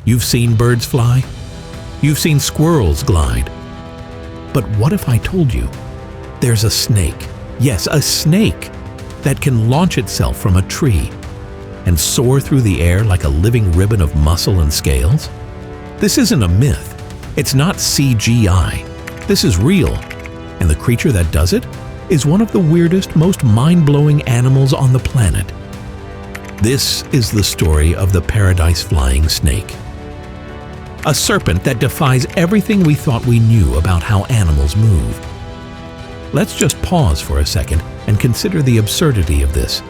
You've seen birds fly. You've seen squirrels glide. But what if I told you there's a snake, yes, a snake, that can launch itself from a tree and soar through the air like a living ribbon of muscle and scales? This isn't a myth. It's not CGI. This is real. And the creature that does it is one of the weirdest, most mind-blowing animals on the planet. This is the story of the paradise-flying snake. A serpent that defies everything we thought we knew about how animals move. Let's just pause for a second and consider the absurdity of this.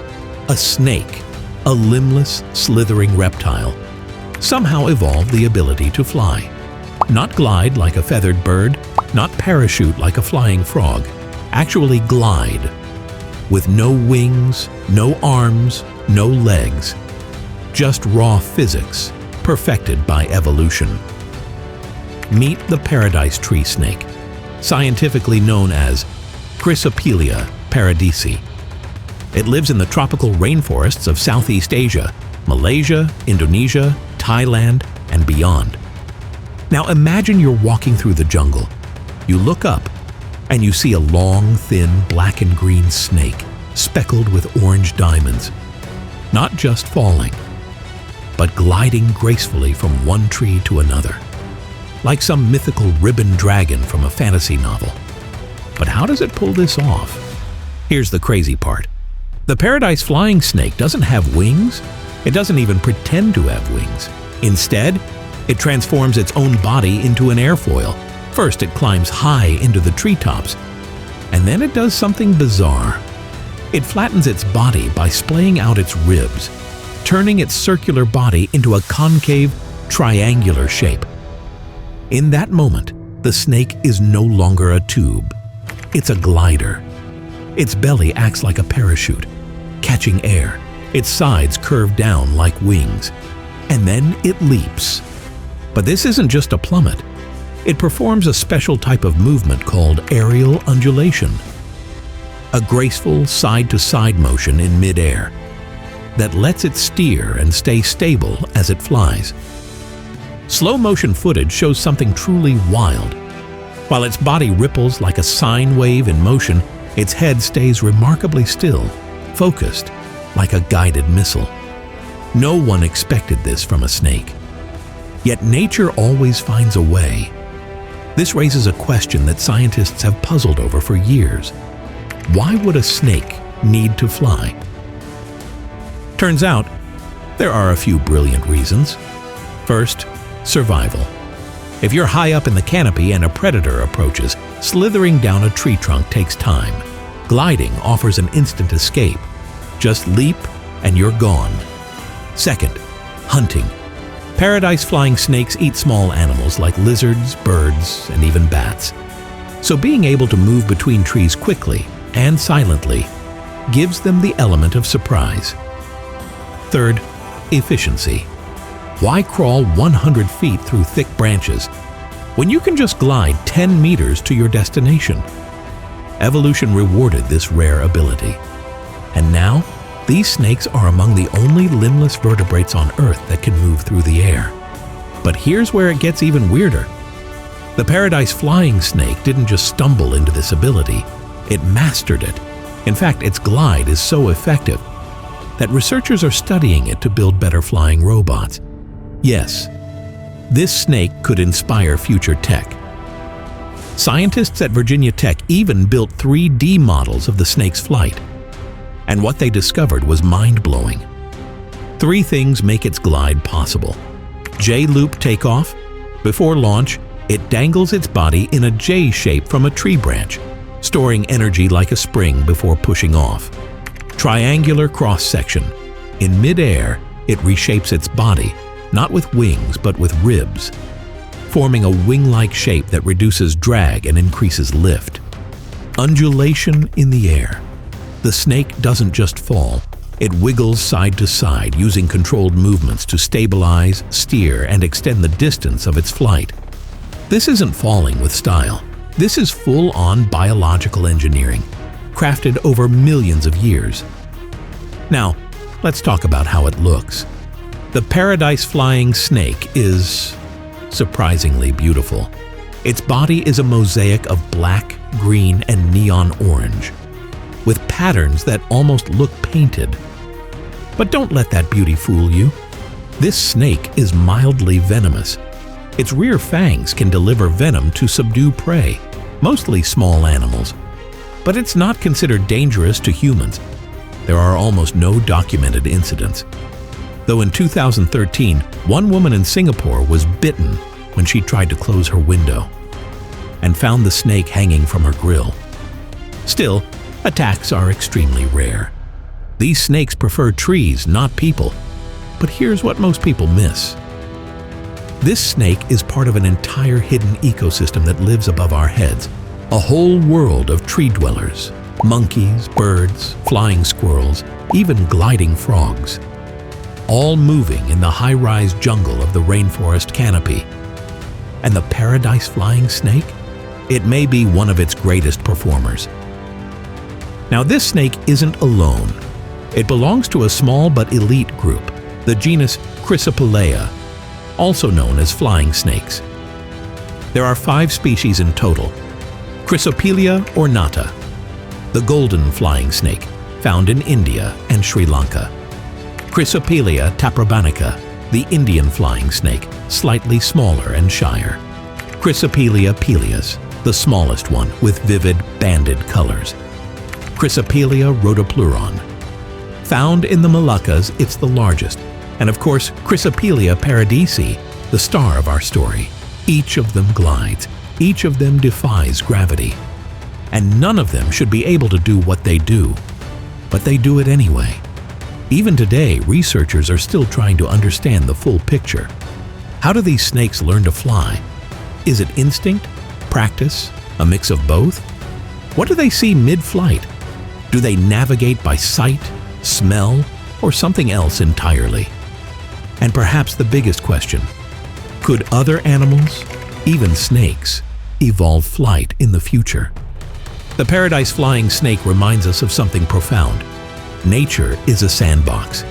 A snake, a limbless, slithering reptile, somehow evolved the ability to fly. Not glide like a feathered bird, not parachute like a flying frog. Actually glide. With no wings, no arms, no legs. Just raw physics, perfected by evolution. Meet the paradise tree snake, scientifically known as Chrysopelia paradisi. It lives in the tropical rainforests of Southeast Asia, Malaysia, Indonesia, Thailand, and beyond. Now imagine you're walking through the jungle. You look up, and you see a long, thin, black and green snake, speckled with orange diamonds. Not just falling, but gliding gracefully from one tree to another, like some mythical ribbon dragon from a fantasy novel. But how does it pull this off? Here's the crazy part. The paradise flying snake doesn't have wings. It doesn't even pretend to have wings. Instead, it transforms its own body into an airfoil. First, it climbs high into the treetops, and then it does something bizarre. It flattens its body by splaying out its ribs, turning its circular body into a concave, triangular shape. In that moment, the snake is no longer a tube. It's a glider. Its belly acts like a parachute, catching air. Its sides curve down like wings. And then it leaps. But this isn't just a plummet. It performs a special type of movement called aerial undulation. A graceful side-to-side motion in midair that lets it steer and stay stable as it flies. Slow-motion footage shows something truly wild. While its body ripples like a sine wave in motion, its head stays remarkably still, focused, like a guided missile. No one expected this from a snake. Yet nature always finds a way. This raises a question that scientists have puzzled over for years. Why would a snake need to fly? Turns out, there are a few brilliant reasons. First, survival. If you're high up in the canopy and a predator approaches, slithering down a tree trunk takes time. Gliding offers an instant escape. Just leap and you're gone. Second, hunting. Paradise flying snakes eat small animals like lizards, birds, and even bats. So being able to move between trees quickly and silently gives them the element of surprise. Third, efficiency. Why crawl 100 feet through thick branches when you can just glide 10 meters to your destination? Evolution rewarded this rare ability. And now, these snakes are among the only limbless vertebrates on Earth that can move through the air. But here's where it gets even weirder. The paradise flying snake didn't just stumble into this ability, it mastered it. In fact, its glide is so effective that researchers are studying it to build better flying robots. Yes, this snake could inspire future tech. Scientists at Virginia Tech even built 3D models of the snake's flight. And what they discovered was mind-blowing. 3 things make its glide possible. J-loop takeoff. Before launch, it dangles its body in a J shape from a tree branch, storing energy like a spring before pushing off. Triangular cross-section. In mid-air, it reshapes its body, not with wings but with ribs, forming a wing-like shape that reduces drag and increases lift. Undulation in the air. The snake doesn't just fall, it wiggles side to side using controlled movements to stabilize, steer, and extend the distance of its flight. This isn't falling with style. This is full-on biological engineering, crafted over millions of years. Now, let's talk about how it looks. The paradise-flying snake is surprisingly beautiful. Its body is a mosaic of black, green, and neon orange, with patterns that almost look painted. But don't let that beauty fool you. This snake is mildly venomous. Its rear fangs can deliver venom to subdue prey, mostly small animals. But it's not considered dangerous to humans. There are almost no documented incidents. Though in 2013, one woman in Singapore was bitten when she tried to close her window and found the snake hanging from her grill. Still, attacks are extremely rare. These snakes prefer trees, not people. But here's what most people miss. This snake is part of an entire hidden ecosystem that lives above our heads. A whole world of tree dwellers, monkeys, birds, flying squirrels, even gliding frogs, all moving in the high-rise jungle of the rainforest canopy. And the paradise-flying snake? It may be one of its greatest performers. Now, this snake isn't alone. It belongs to a small but elite group, the genus Chrysopelea, also known as flying snakes. There are 5 species in total. Chrysopelea ornata, the golden flying snake, found in India and Sri Lanka. Chrysopelea taprobanica, the Indian flying snake, slightly smaller and shyer. Chrysopelea pileus, the smallest one with vivid banded colors. Chrysopelea rhodopleuron. Found in the Moluccas, it's the largest. And of course, Chrysopelea paradisi, the star of our story. Each of them glides. Each of them defies gravity. And none of them should be able to do what they do. But they do it anyway. Even today, researchers are still trying to understand the full picture. How do these snakes learn to fly? Is it instinct? Practice? A mix of both? What do they see mid-flight? Do they navigate by sight, smell, or something else entirely? And perhaps the biggest question, could other animals, even snakes, evolve flight in the future? The paradise-flying snake reminds us of something profound. Nature is a sandbox,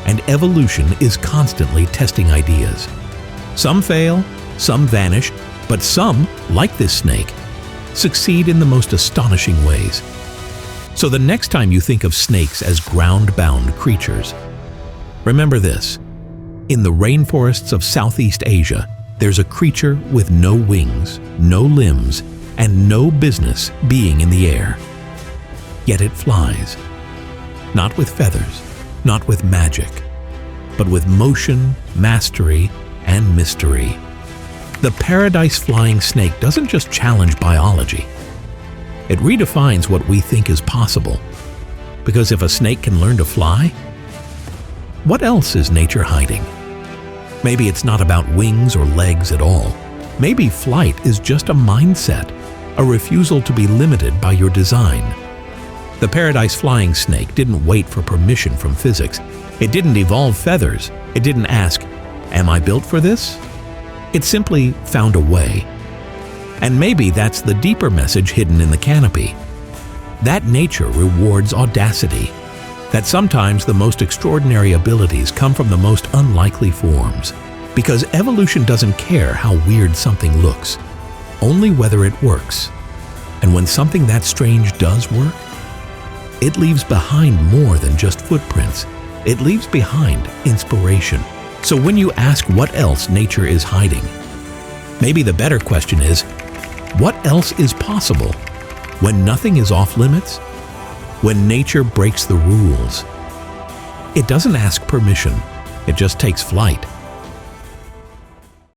and evolution is constantly testing ideas. Some fail, some vanish, but some, like this snake, succeed in the most astonishing ways. So the next time you think of snakes as ground-bound creatures, remember this. In the rainforests of Southeast Asia, there's a creature with no wings, no limbs, and no business being in the air. Yet it flies. Not with feathers, not with magic, but with motion, mastery, and mystery. The paradise-flying snake doesn't just challenge biology. It redefines what we think is possible. Because if a snake can learn to fly, what else is nature hiding? Maybe it's not about wings or legs at all. Maybe flight is just a mindset, a refusal to be limited by your design. The paradise-flying snake didn't wait for permission from physics. It didn't evolve feathers. It didn't ask, "Am I built for this?" It simply found a way. And maybe that's the deeper message hidden in the canopy. That nature rewards audacity. That sometimes the most extraordinary abilities come from the most unlikely forms. Because evolution doesn't care how weird something looks, only whether it works. And when something that strange does work, it leaves behind more than just footprints. It leaves behind inspiration. So when you ask what else nature is hiding, maybe the better question is, what else is possible when nothing is off limits? When nature breaks the rules? It doesn't ask permission, it just takes flight.